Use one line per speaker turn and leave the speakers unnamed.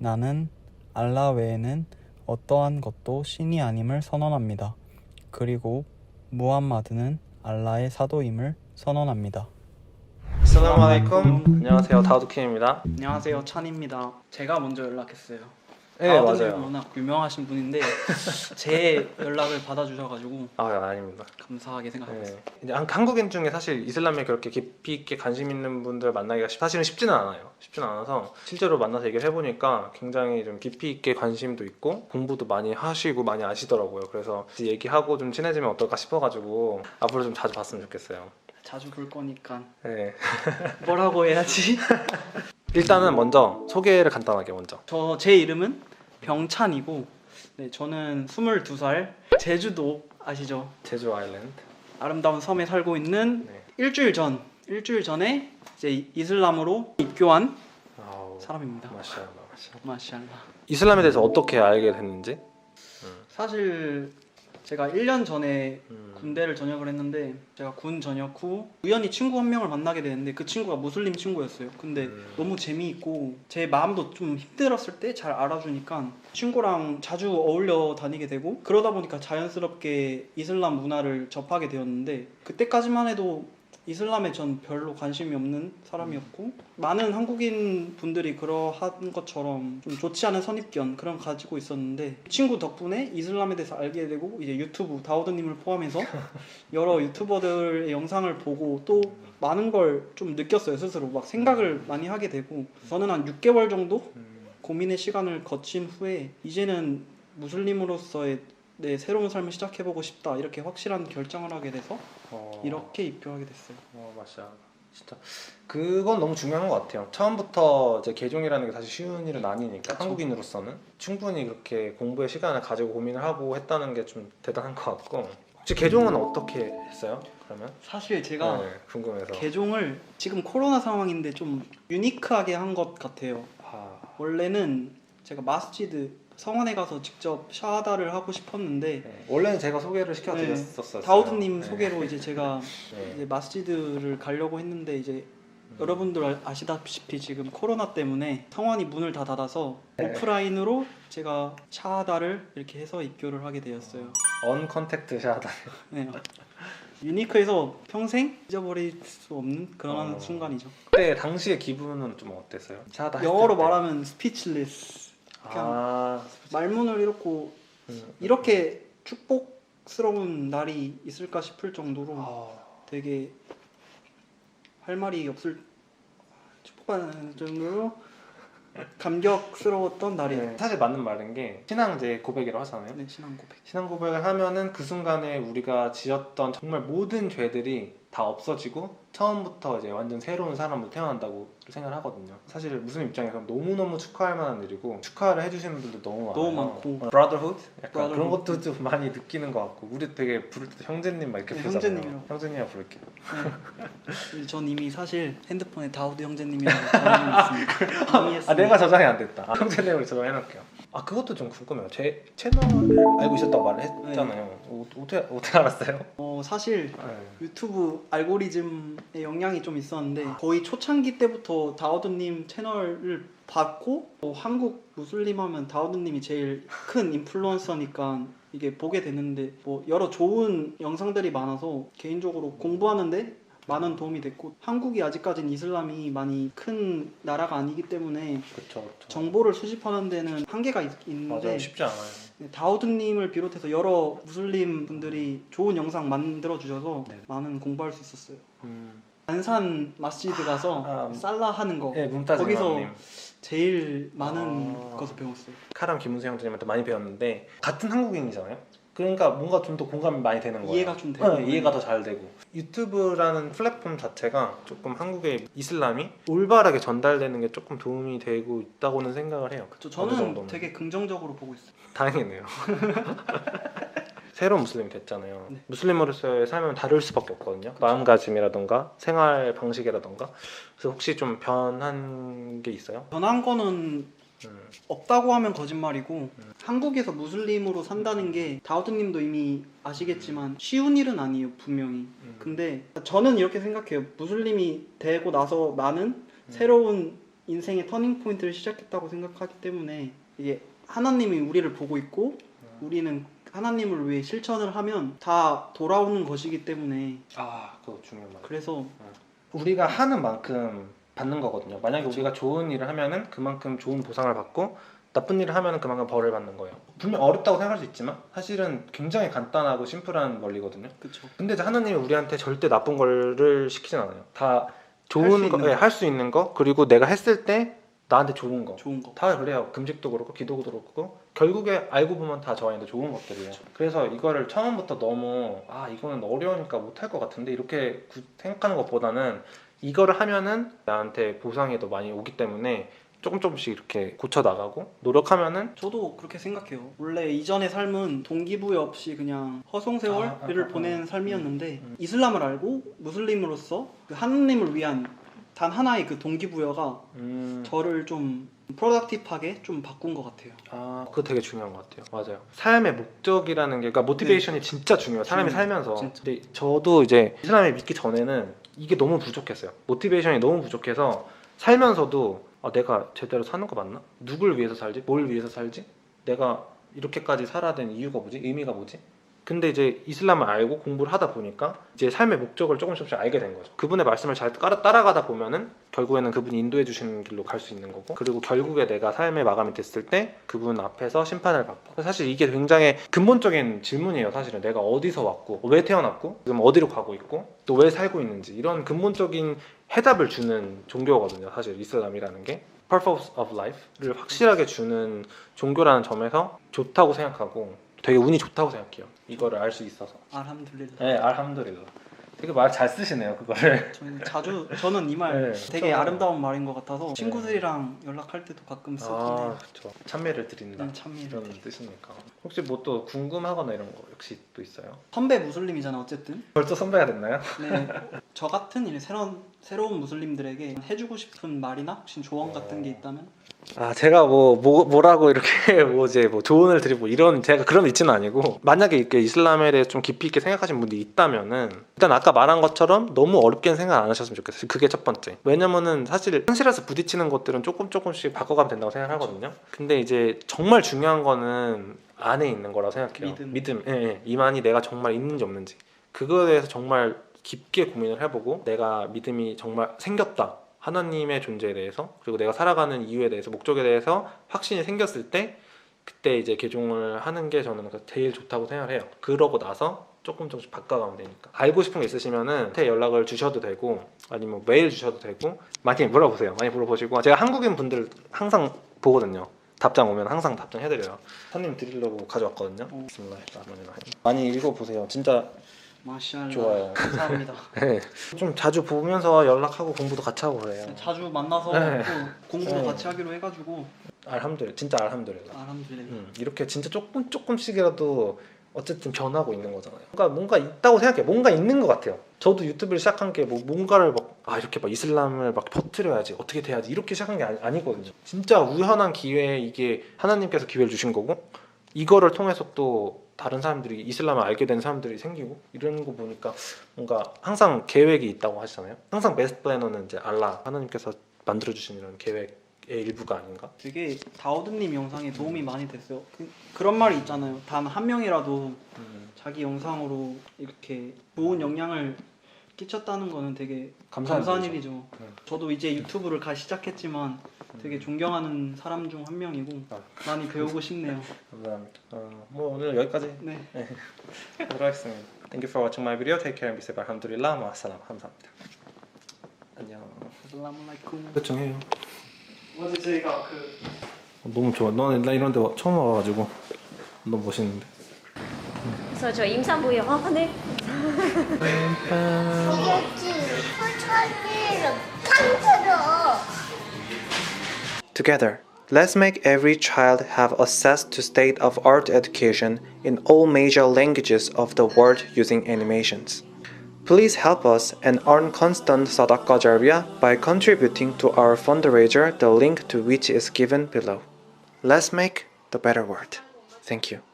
나는 알라 외에는 어떠한 것도 신이 아님을 선언합니다. 그리고 무함마드는 알라의 사도임을 선언합니다.
assalamu alaikum. 안녕하세요, 다우드킴입니다.
안녕하세요, 찬입니다. 제가 먼저 연락했어요.
네,
다우드님은
맞아요.
워낙 유명하신 분인데 제 연락을 받아주셔가지고
아닙니다.
감사하게 생각하고 있어요.
이제 한국인 중에 사실 이슬람에 그렇게 깊이 있게 관심 있는 분들 만나기가 사실은 쉽지는 않아요. 쉽지는 않아서 실제로 만나서 얘기를 해보니까 굉장히 좀 깊이 있게 관심도 있고 공부도 많이 하시고 많이 아시더라고요. 그래서 얘기하고 좀 친해지면 어떨까 싶어가지고 앞으로 좀 자주 봤으면 좋겠어요.
자주 볼 거니까
네.
뭐라고 해야지?
일단은 먼저 소개를 간단하게 먼저.
제 이름은 병찬이고, 네, 저는 22살, 제주도 아시죠?
제주 아일랜드.
아름다운 섬에 살고 있는
네.
일주일 전에 이제 이슬람으로 입교한
아우,
사람입니다.
마샬라.
마샬라.
이슬람에 대해서 어떻게 알게 됐는지?
사실 제가 1년 전에 군대를 전역을 했는데, 제가 군 전역 후 우연히 친구 한 명을 만나게 되는데 그 친구가 무슬림 친구였어요. 근데 너무 재미있고 제 마음도 좀 힘들었을 때 잘 알아주니까 친구랑 자주 어울려 다니게 되고, 그러다 보니까 자연스럽게 이슬람 문화를 접하게 되었는데, 그때까지만 해도 이슬람에 전 별로 관심이 없는 사람이었고, 많은 한국인 분들이 그러한 것처럼 좀 좋지 않은 선입견 그런 거 가지고 있었는데, 친구 덕분에 이슬람에 대해서 알게 되고, 이제 유튜브 다우드님을 포함해서 여러 유튜버들의 영상을 보고 또 많은 걸 좀 느꼈어요. 스스로 막 생각을 많이 하게 되고, 저는 한 6개월 정도 고민의 시간을 거친 후에 이제는 무슬림으로서의 내 새로운 삶을 시작해보고 싶다, 이렇게 확실한 결정을 하게 돼서 이렇게 입교하게 됐어요.
맞아. 진짜 그건 너무 중요한 것 같아요. 처음부터 이제 개종이라는 게 사실 쉬운 일은 아니니까,
그쵸.
한국인으로서는 충분히 그렇게 공부의 시간을 가지고 고민을 하고 했다는 게 좀 대단한 것 같고. 혹시 개종은 어떻게 했어요? 그러면?
사실 제가
궁금해서.
개종을 지금 코로나 상황인데 좀 유니크하게 한 것 같아요. 원래는 제가 마스지드 성원에 가서 직접 샤하다를 하고 싶었는데,
원래는 제가 소개를 시켜드렸었어요.
다우드님 소개로 이제 제가
네.
이제 마스지드를 가려고 했는데, 이제 여러분들 아시다시피 지금 코로나 때문에 성원이 문을 다 닫아서 오프라인으로 제가 샤하다를 이렇게 해서 입교를 하게 되었어요.
언컨택트 샤하다.
네. 유니크해서 평생 잊어버릴 수 없는 그런 순간이죠.
그때 당시의 기분은 좀 어땠어요? 샤하다 했을
영어로
때.
말하면 스피치리스. 말문을 잃고 이렇게 축복스러운 날이 있을까 싶을 정도로 되게 할 말이 없을, 축복받는 정도로 감격스러웠던 날이에요.
사실 맞는 말인 게, 신앙제 고백이라고 하잖아요.
네, 신앙 고백.
신앙 고백을 하면은 그 순간에 우리가 지었던 정말 모든 죄들이 다 없어지고 처음부터 이제 완전 새로운 사람으로 태어난다고 생각을 하거든요. 사실 무슬림 입장에서 너무너무 축하할 만한 일이고, 축하를 해주시는 분들도 너무 많아요.
너무 많고.
브라더후드? 약간
brotherhood.
그런 것도 좀 많이 느끼는 것 같고, 우리 되게 부를 때 형제님 막 이렇게
네,
부르잖아요.
형제님이라고.
형제님이라 부를게요.
네. 전 이미 사실 핸드폰에 다우드 형제님이라고 적어놓고 있습니다. 이미 했습니다.
내가 저장이 안 됐다. 형제님으로 저장해놓을게요. 그것도 좀 궁금해요. 제 채널을 알고 있었다고 말을 했잖아요. 어떻게 알았어요?
사실 유튜브 알고리즘의 영향이 좀 있었는데, 거의 초창기 때부터 다우드님 채널을 봤고, 한국 무슬림 하면 다우드님이 제일 큰 인플루언서니까 이게 보게 되는데, 여러 좋은 영상들이 많아서 개인적으로 공부하는데 많은 도움이 됐고, 한국이 아직까지는 이슬람이 많이 큰 나라가 아니기 때문에
그쵸.
정보를 수집하는 데는 한계가 있는데,
맞아요. 쉽지 않아요.
다우드님을 비롯해서 여러 무슬림 분들이 좋은 영상 만들어 주셔서 많은 공부할 수 있었어요. 안산 마스지드 가서 살라 하는 거,
네, 문타즈
거기서
이마님.
제일 많은 것을 배웠어요.
카람 김은수 형제님한테 많이 배웠는데, 같은 한국인이잖아요. 그러니까 뭔가 좀 더 공감이 많이 되는 거예요.
이해가 좀 되고.
이해가 더 잘 되고. 유튜브라는 플랫폼 자체가 조금 한국의 이슬람이 올바르게 전달되는 게 조금 도움이 되고 있다고는 생각을 해요. 어느
저는
정도는.
되게 긍정적으로 보고 있어요.
다행이네요. 새로운 무슬림이 됐잖아요.
네.
무슬림으로서의 삶은 다를 수밖에 없거든요. 마음가짐이라던가 생활 방식이라던가. 그래서 혹시 좀 변한 게 있어요?
변한 거는 없다고 하면 거짓말이고, 한국에서 무슬림으로 산다는 게 다우드님도 이미 아시겠지만 쉬운 일은 아니에요, 분명히. 근데 저는 이렇게 생각해요. 무슬림이 되고 나서 나는 새로운 인생의 터닝 포인트를 시작했다고 생각하기 때문에 이게 하나님이 우리를 보고 있고 우리는 하나님을 위해 실천을 하면 다 돌아오는 것이기 때문에
그거 중요한 말.
그래서
우리가 하는 만큼 받는 거거든요. 만약에 우리가 좋은 일을 하면은 그만큼 좋은 보상을 받고 나쁜 일을 하면은 그만큼 벌을 받는 거예요. 분명 어렵다고 생각할 수 있지만 사실은 굉장히 간단하고 심플한 원리거든요.
그렇죠.
근데 이제 하나님이 우리한테 절대 나쁜 거를 시키진 않아요. 다
수
좋은
있는
거,
거.
할 수 있는 거, 그리고 내가 했을 때 나한테 좋은 거.
좋은 거.
다 그래요. 금식도 그렇고 기도도 그렇고 결국에 알고 보면 다 저한테 좋은 것들이에요. 그래서 이거를 처음부터 너무 이거는 어려우니까 못할 것 같은데 이렇게 생각하는 것보다는 이거를 하면은 나한테 보상이 더 많이 오기 때문에 조금씩 이렇게 고쳐 나가고 노력하면은
저도 그렇게 생각해요. 원래 이전의 삶은 동기부여 없이 그냥 허송세월을 보내는 삶이었는데 이슬람을 알고 무슬림으로서 그 하나님을 위한 단 하나의 그 동기부여가 저를 좀 프로덕티브하게 좀 바꾼 것 같아요.
그거 되게 중요한 것 같아요. 맞아요. 삶의 목적이라는 게, 그러니까 모티베이션이 진짜 중요해요. 사람이 살면서.
진짜.
근데 저도 이제 이슬람을 믿기 전에는 이게 너무 부족했어요. 모티베이션이 너무 부족해서 살면서도 내가 제대로 사는 거 맞나? 누굴 위해서 살지? 뭘 위해서 살지? 내가 이렇게까지 살아야 되는 이유가 뭐지? 의미가 뭐지? 근데 이제 이슬람을 알고 공부를 하다 보니까 이제 삶의 목적을 조금씩 알게 된 거죠. 그분의 말씀을 잘 따라가다 보면은 결국에는 그분이 인도해 주시는 길로 갈 수 있는 거고, 그리고 결국에 내가 삶의 마감이 됐을 때 그분 앞에서 심판을 받고. 사실 이게 굉장히 근본적인 질문이에요. 사실은 내가 어디서 왔고 왜 태어났고 지금 어디로 가고 있고 또 왜 살고 있는지, 이런 근본적인 해답을 주는 종교거든요. 사실 이슬람이라는 게 purpose of life를 확실하게 주는 종교라는 점에서 좋다고 생각하고 되게 운이 좋다고 생각해요. 이거를 알 수 있어서.
알함둘릴라.
네, 알함두릴라. 되게 말 잘 쓰시네요, 그거를.
저는 이 말
네,
되게
저는-
아름다운 말인 것 같아서 친구들이랑 연락할 때도 가끔 쓰긴 해요.
그렇죠. 참여를 드린다.
참여를
이런 뜻이니까. 혹시 뭐 또 궁금하거나 이런 거 역시 또 있어요?
선배 무슬림이잖아 어쨌든.
벌써 선배가 됐나요?
네, 저 같은 이제 새로운 무슬림들에게 해주고 싶은 말이나 혹시 조언 같은 게 있다면?
제가 뭐라고 이렇게 뭐 조언을 드리고 이런 제가 그런 위치는 아니고, 만약에 이렇게 이슬람에 대해 좀 깊이 있게 생각하시는 분들이 있다면은 일단 아까 말한 것처럼 너무 어렵게는 생각 안 하셨으면 좋겠어요. 그게 첫 번째. 왜냐면은 사실 현실에서 부딪히는 것들은 조금씩 바꿔가면 된다고 생각하거든요. 근데 이제 정말 중요한 거는 안에 있는 거라고 생각해요. 믿음. 예. 이만이 내가 정말 있는지 없는지, 그거에 대해서 정말 깊게 고민을 해보고 내가 믿음이 정말 생겼다, 하나님의 존재에 대해서, 그리고 내가 살아가는 이유에 대해서, 목적에 대해서 확신이 생겼을 때 그때 이제 개종을 하는 게 저는 제일 좋다고 생각을 해요. 그러고 나서 조금씩 바꿔가면 되니까. 알고 싶은 게 있으시면은 연락을 주셔도 되고 아니면 메일 주셔도 되고 많이 물어보세요. 많이 물어보시고, 제가 한국인 분들 항상 보거든요. 답장 오면 항상 답장해드려요. 손님 드리려고 가져왔거든요. 많이 읽어보세요. 진짜
마샬라.
좋아요.
감사합니다.
네. 좀 자주 보면서 연락하고 공부도 같이 하고 그래요.
자주 만나서
네.
또 공부도
네.
같이 하기로 해가지고
진짜 알함드릴라.
알함둘릴라.
이렇게 진짜 조금씩이라도 어쨌든 변하고 있는 거잖아요. 뭔가 있다고 생각해요. 뭔가 있는 것 같아요. 저도 유튜브를 시작한 게 뭔가를 이렇게 이슬람을 퍼뜨려야지, 어떻게 돼야지, 이렇게 시작한 게 아니거든요. 진짜 우연한 기회에 이게 하나님께서 기회를 주신 거고, 이거를 통해서 또 다른 사람들이 이슬람을 알게 된 사람들이 생기고, 이런 거 보니까 뭔가 항상 계획이 있다고 하시잖아요. 항상 베스트 플래너는 이제 알라, 하나님께서 만들어주신 이런 계획의 일부가 아닌가?
되게 다우드님 영상에 도움이 많이 됐어요. 그런 말이 있잖아요. 단 한 명이라도 자기 영상으로 이렇게 좋은 영향을 끼쳤다는 거는 되게 감사한 일이죠. 저도 이제 유튜브를 시작했지만 되게 존경하는 사람 중 한 명이고 많이 배우고 싶네요.
감사합니다. 오늘 여기까지
네.
하도록 하겠습니다. Thank you for watching my video. Take care and be safe. 알함두릴라. 마살람. 감사합니다. 안녕.
살라말라이쿰.
요청해요.
어제 저희가
너무 좋아. 나 이런 데 처음 와가지고 너무 멋있는데.
그래서 저 임산부요. 네.
Together, let's make every child have access to state-of-art education in all major languages of the world using animations. Please help us and earn constant Sadaqah Jariyah by contributing to our fundraiser, the link to which is given below. Let's make the better world. Thank you.